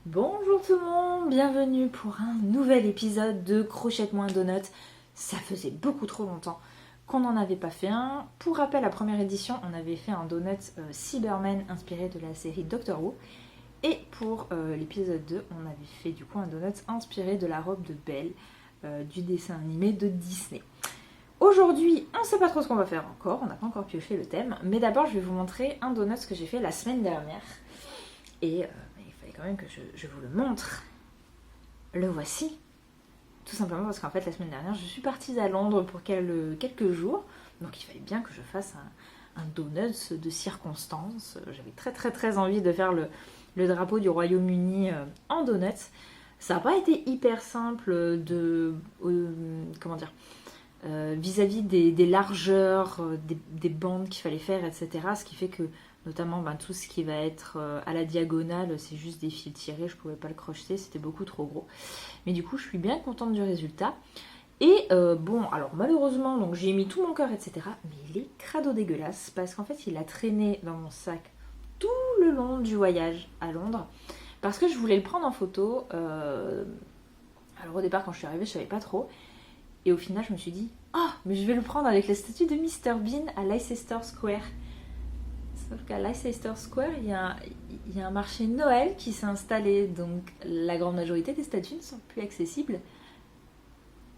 Bonjour tout le monde, bienvenue pour un nouvel épisode de Crochette-moi un donut. Ça faisait beaucoup trop longtemps qu'on n'en avait pas fait un. Pour rappel, la première édition, on avait fait un donut Cyberman inspiré de la série Doctor Who. Et pour l'épisode 2, on avait fait du coup un donut inspiré de la robe de Belle du dessin animé de Disney. Aujourd'hui, on ne sait pas trop ce qu'on va faire encore, on n'a pas encore pioché le thème, mais d'abord je vais vous montrer un donut que j'ai fait la semaine dernière. Et il fallait quand même que je vous le montre. Le voici. Tout simplement parce qu'en fait, la semaine dernière, je suis partie à Londres pour quelques jours. Donc il fallait bien que je fasse un donut de circonstance. J'avais très envie de faire le drapeau du Royaume-Uni en donut. Ça n'a pas été hyper simple comment dire, vis-à-vis des largeurs, des bandes qu'il fallait faire, etc. Ce qui fait que notamment tout ce qui va être à la diagonale, c'est juste des fils tirés, je pouvais pas le crocheter, c'était beaucoup trop gros. Mais du coup, je suis bien contente du résultat. Et bon, alors malheureusement, donc j'y ai mis tout mon cœur, etc. Mais il est crado dégueulasse parce qu'en fait, il a traîné dans mon sac tout le long du voyage à Londres parce que je voulais le prendre en photo. Alors au départ, quand je suis arrivée, je savais pas trop. Et au final, je me suis dit, ah, mais je vais le prendre avec la statue de Mr Bean à Leicester Square. Sauf qu'à Leicester Square, il y a un marché de Noël qui s'est installé, donc la grande majorité des statues ne sont plus accessibles,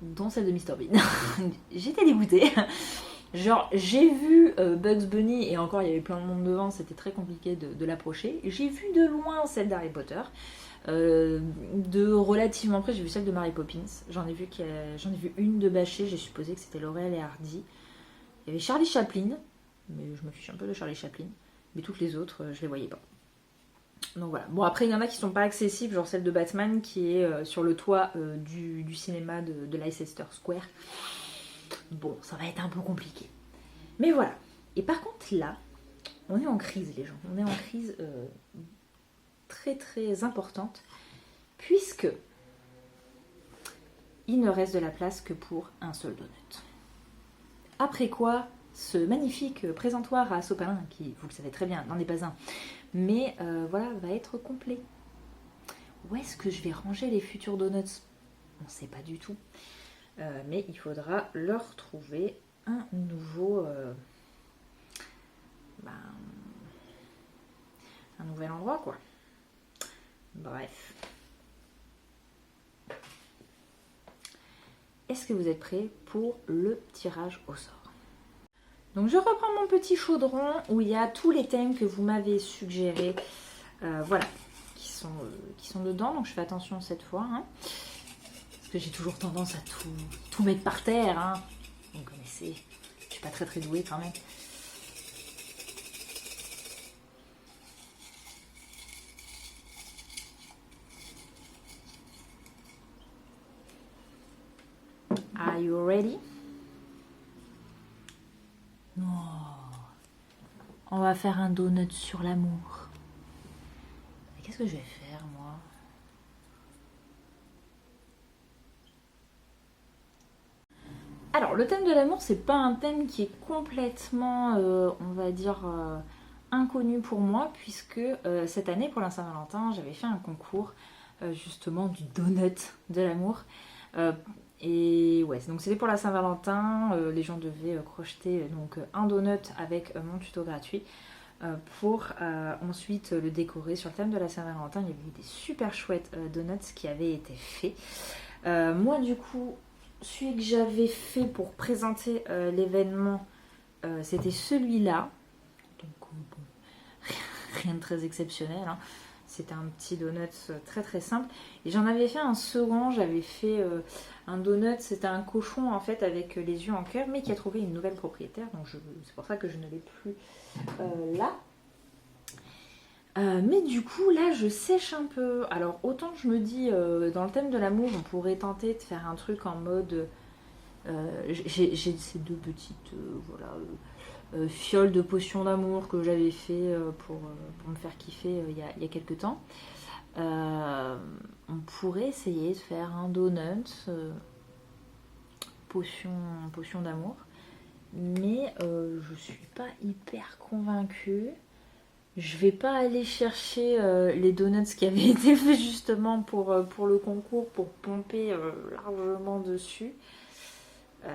dont celle de Mr Bean. J'étais dégoûtée. Genre, j'ai vu Bugs Bunny, et encore il y avait plein de monde devant, c'était très compliqué de l'approcher. J'ai vu de loin celle d'Harry Potter. De relativement près, j'ai vu celle de Mary Poppins. J'en ai vu une de bâchée, j'ai supposé que c'était Laurel et Hardy. Il y avait Charlie Chaplin, mais je me fiche un peu de Charlie Chaplin. Mais toutes les autres, je les voyais pas. Donc voilà. Bon, après, il y en a qui sont pas accessibles, genre celle de Batman qui est sur le toit du cinéma de Leicester Square. Bon, ça va être un peu compliqué. Mais voilà. Et par contre, là, on est en crise, les gens. On est en crise très importante, puisque il ne reste de la place que pour un seul donut. Après quoi, ce magnifique présentoir à sopalin, qui, vous le savez très bien, n'en est pas un, mais voilà, va être complet. Où est-ce que je vais ranger les futurs donuts? On ne sait pas du tout. Mais il faudra leur trouver un nouveau... un nouvel endroit, quoi. Bref. Est-ce que vous êtes prêts pour le tirage au sort? Donc je reprends mon petit chaudron où il y a tous les thèmes que vous m'avez suggérés, voilà, qui sont dedans. Donc je fais attention cette fois, hein, parce que j'ai toujours tendance à tout mettre par terre. Hein. Vous connaissez, je suis pas très douée quand même. Are you ready? Oh. On va faire un donut sur l'amour. Mais qu'est-ce que je vais faire, moi? Alors, le thème de l'amour, c'est pas un thème qui est complètement, on va dire, inconnu pour moi, puisque cette année, pour la Saint-Valentin, j'avais fait un concours, justement, du donut de l'amour. Et ouais, donc c'était pour la Saint-Valentin, les gens devaient crocheter donc un donut avec mon tuto gratuit pour ensuite le décorer sur le thème de la Saint-Valentin. Il y avait eu des super chouettes donuts qui avaient été faits. Moi, du coup, celui que j'avais fait pour présenter l'événement, c'était celui-là. Donc, bon, rien de très exceptionnel. Hein. C'était un petit donut très simple. Et j'en avais fait un second. J'avais fait un donut. C'était un cochon en fait avec les yeux en cœur, mais qui a trouvé une nouvelle propriétaire. Donc c'est pour ça que je ne l'ai plus là. Mais du coup, là, je sèche un peu. Alors, autant je me dis, dans le thème de l'amour, on pourrait tenter de faire un truc en mode... j'ai ces deux petites voilà, fioles de potions d'amour que j'avais fait pour me faire kiffer il y a quelques temps. On pourrait essayer de faire un donut potion d'amour. Mais je suis pas hyper convaincue. Je vais pas aller chercher les donuts qui avaient été faits justement pour le concours, pour pomper largement dessus. Ah,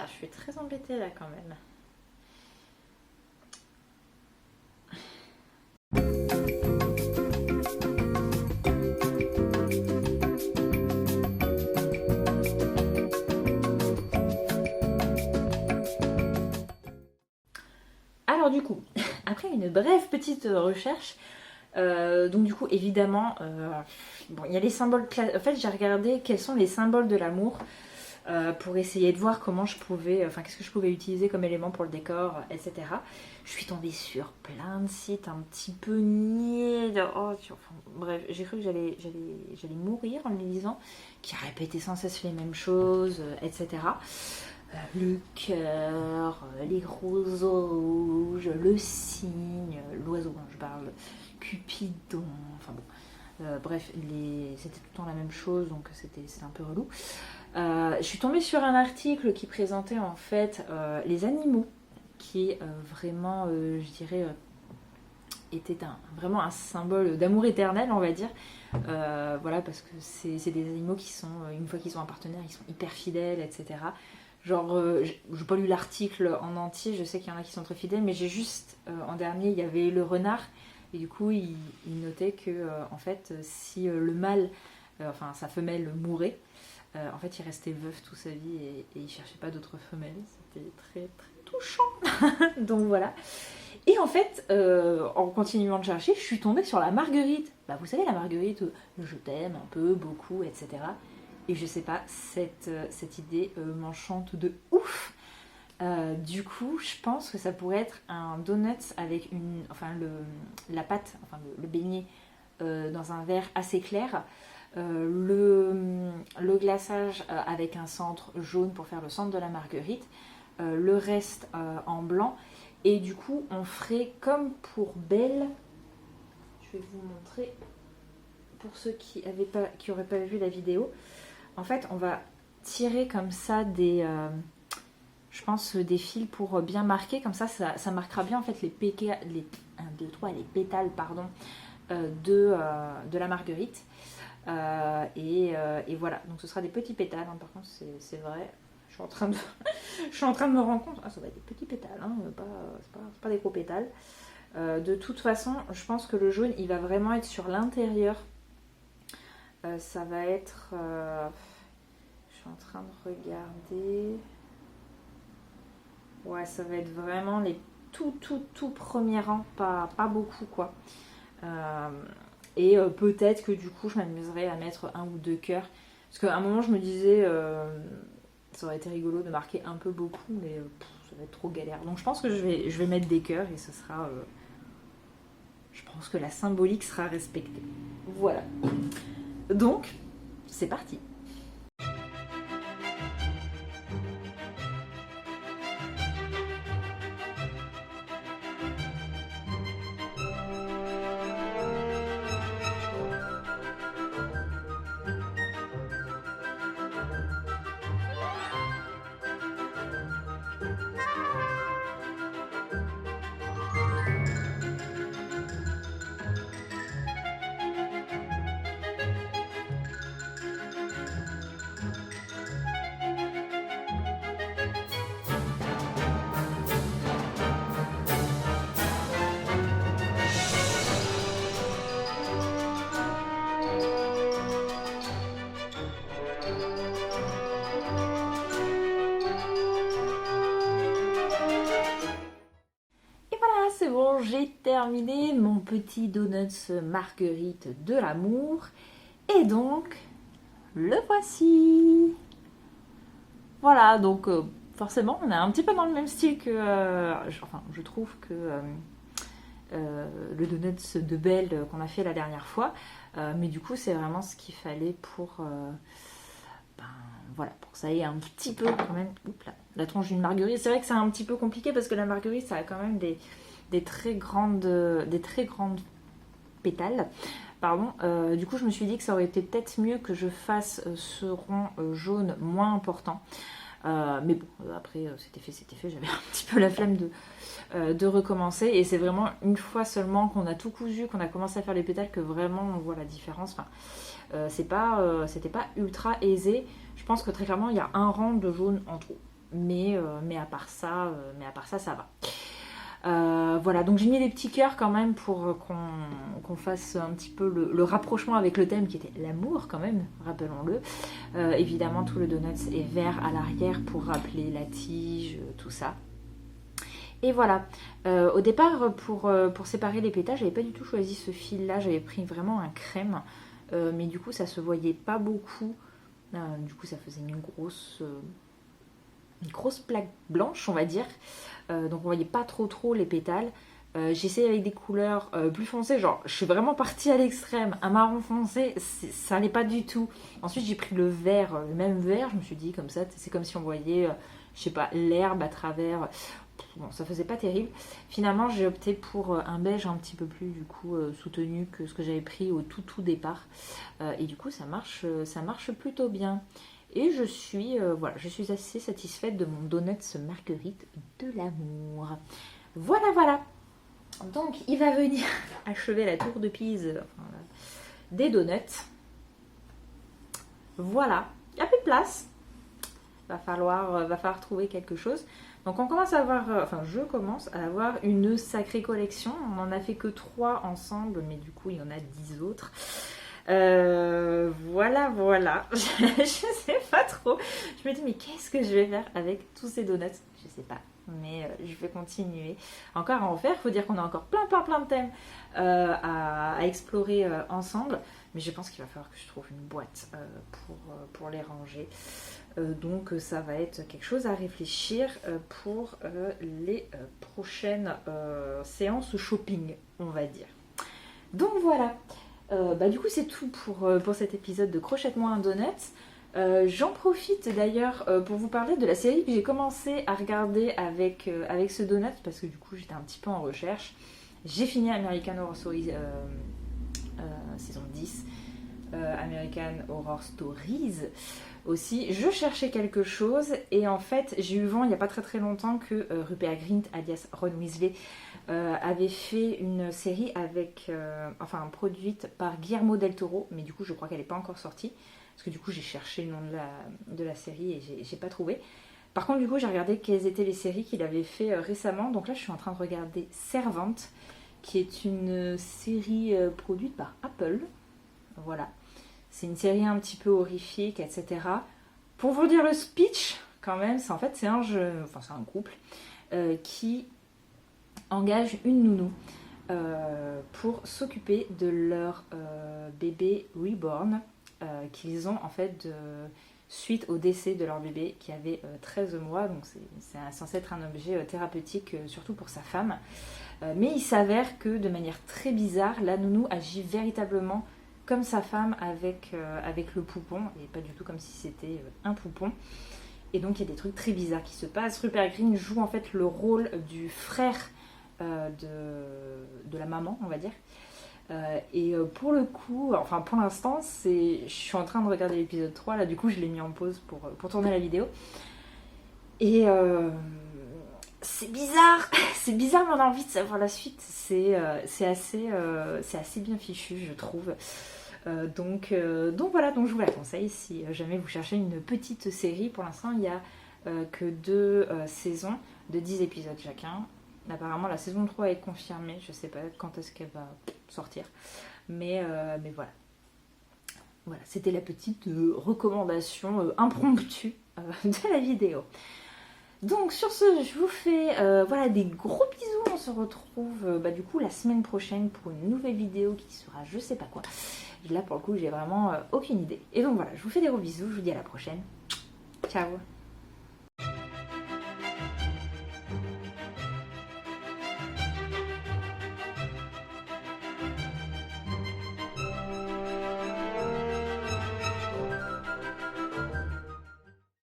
je suis très embêtée là quand même. Alors du coup, après une brève petite recherche, donc du coup évidemment, bon, il y a les symboles. En fait, j'ai regardé quels sont les symboles de l'amour pour essayer de voir comment je pouvais, enfin qu'est-ce que je pouvais utiliser comme élément pour le décor, etc. Je suis tombée sur plein de sites un petit peu niais. Enfin, bref, j'ai cru que j'allais mourir en les lisant, qui répétaient sans cesse les mêmes choses, etc. Le cœur, les roseaux rouges, le cygne, l'oiseau dont je parle, Cupidon, enfin bon. Bref, c'était tout le temps la même chose, donc c'était un peu relou. Je suis tombée sur un article qui présentait en fait les animaux qui vraiment, je dirais, était vraiment un symbole d'amour éternel, on va dire. Voilà, parce que c'est des animaux qui sont, une fois qu'ils ont un partenaire, ils sont hyper fidèles, etc. Genre, j'ai pas lu l'article en entier, je sais qu'il y en a qui sont très fidèles, mais j'ai juste, en dernier, il y avait le renard, et du coup, il notait que, en fait, si le mâle, enfin sa femelle mourait, en fait, il restait veuf toute sa vie et il cherchait pas d'autres femelles. C'était très très touchant. Donc voilà. Et en fait, en continuant de chercher, je suis tombée sur la marguerite. Bah, vous savez, la marguerite, je t'aime un peu, beaucoup, etc. Et je sais pas, cette idée m'enchante de ouf. Du coup, je pense que ça pourrait être un donut avec la pâte, enfin le beignet dans un verre assez clair. Le glaçage avec un centre jaune pour faire le centre de la marguerite. Le reste en blanc. Et du coup, on ferait comme pour Belle. Je vais vous montrer pour ceux qui n'auraient pas vu la vidéo. En fait, on va tirer comme ça je pense des fils pour bien marquer. Comme ça marquera bien en fait les pétales pardon, de la marguerite. Et voilà. Donc ce sera des petits pétales. Hein. Par contre, c'est vrai. Je suis en train de me rendre compte. Ah, ça va être des petits pétales, hein, c'est pas des gros pétales. De toute façon, je pense que le jaune, il va vraiment être sur l'intérieur. Ça va être... je suis en train de regarder. Ouais, ça va être vraiment les tout premiers rangs, pas beaucoup, quoi. Et peut-être que du coup, je m'amuserais à mettre un ou deux cœurs. Parce qu'à un moment, je me disais... ça aurait été rigolo de marquer un peu beaucoup, mais ça va être trop galère. Donc je pense que je vais mettre des cœurs et ce sera... je pense que la symbolique sera respectée. Voilà. Donc, c'est parti. C'est bon, j'ai terminé mon petit donuts marguerite de l'amour. Et donc, le voici. Voilà, donc forcément, on est un petit peu dans le même style que... enfin, je trouve que le donuts de Belle qu'on a fait la dernière fois. Mais du coup, c'est vraiment ce qu'il fallait pour... voilà, pour que ça ait un petit peu quand même... Oups là, la tronche d'une marguerite. C'est vrai que c'est un petit peu compliqué parce que la marguerite, ça a quand même des très grandes pétales. Pardon. Du coup, je me suis dit que ça aurait été peut-être mieux que je fasse ce rond jaune moins important. Mais bon, après c'était fait, j'avais un petit peu la flemme de recommencer. Et c'est vraiment une fois seulement qu'on a tout cousu, qu'on a commencé à faire les pétales, que vraiment on voit la différence. Enfin, c'était pas ultra aisé. Je pense que très clairement il y a un rang de jaune en trop. Mais à part ça, ça va. Voilà, donc j'ai mis des petits cœurs quand même pour qu'on fasse un petit peu le rapprochement avec le thème qui était l'amour quand même, rappelons-le. Évidemment, tout le donut est vert à l'arrière pour rappeler la tige, tout ça. Et voilà, au départ, pour séparer les pétales, j'avais pas du tout choisi ce fil-là, j'avais pris vraiment un crème, mais du coup, ça se voyait pas beaucoup. Du coup, ça faisait une grosse plaque blanche, on va dire. Donc on voyait pas trop les pétales. J'ai essayé avec des couleurs plus foncées, genre je suis vraiment partie à l'extrême, un marron foncé, ça allait pas du tout. Ensuite j'ai pris le vert, le même vert, je me suis dit comme ça, c'est comme si on voyait, je sais pas, l'herbe à travers. Bon, ça faisait pas terrible. Finalement j'ai opté pour un beige un petit peu plus du coup soutenu que ce que j'avais pris au tout départ. Et du coup ça marche plutôt bien. Et je suis assez satisfaite de mon donut marguerite de l'amour. Voilà. Donc, il va venir achever la tour de Pise des donuts. Voilà. Il n'y a plus de place. Va falloir trouver quelque chose. Donc, je commence à avoir une sacrée collection. On n'en a fait que 3 ensemble, mais du coup, il y en a 10 autres. Voilà. Je sais pas trop. Je me dis, mais qu'est-ce que je vais faire avec tous ces donuts? Je sais pas, mais je vais continuer encore à en faire. Faut dire qu'on a encore plein de thèmes à explorer ensemble. Mais je pense qu'il va falloir que je trouve une boîte pour les ranger. Donc ça va être quelque chose à réfléchir pour les prochaines séances shopping, on va dire. Donc voilà. Du coup c'est tout pour cet épisode de Crochette-moi un donut. J'en profite d'ailleurs pour vous parler de la série que j'ai commencé à regarder avec ce donut, parce que du coup j'étais un petit peu en recherche. J'ai fini American Horror Stories saison 10, American Horror Stories aussi. Je cherchais quelque chose et en fait j'ai eu vent il n'y a pas très longtemps que Rupert Grint alias Ron Weasley avait fait une série produite par Guillermo del Toro, mais du coup je crois qu'elle n'est pas encore sortie, parce que du coup j'ai cherché le nom de la série et j'ai pas trouvé. Par contre du coup j'ai regardé quelles étaient les séries qu'il avait fait récemment, donc là je suis en train de regarder Servante, qui est une série produite par Apple. Voilà, c'est une série un petit peu horrifique, etc. Pour vous dire le speech quand même, c'est un couple qui engage une nounou pour s'occuper de leur bébé reborn qu'ils ont en fait suite au décès de leur bébé qui avait 13 mois. Donc c'est censé être un objet thérapeutique surtout pour sa femme. Mais il s'avère que de manière très bizarre, la nounou agit véritablement comme sa femme avec le poupon, et pas du tout comme si c'était un poupon. Et donc il y a des trucs très bizarres qui se passent. Rupert Grint joue en fait le rôle du frère de la maman, on va dire. Et pour le coup, pour l'instant, je suis en train de regarder l'épisode 3, là du coup je l'ai mis en pause pour tourner la vidéo. Et c'est bizarre, mais on a envie de savoir la suite. C'est assez bien fichu, je trouve. Donc voilà, donc je vous la conseille si jamais vous cherchez une petite série. Pour l'instant, il n'y a que 2 saisons de 10 épisodes chacun. Apparemment, la saison 3 est confirmée. Je sais pas quand est-ce qu'elle va sortir. Mais voilà. Voilà, c'était la petite recommandation impromptue de la vidéo. Donc sur ce, je vous fais des gros bisous. On se retrouve du coup la semaine prochaine pour une nouvelle vidéo qui sera je sais pas quoi. Là pour le coup j'ai vraiment aucune idée. Et donc voilà, je vous fais des gros bisous, je vous dis à la prochaine. Ciao.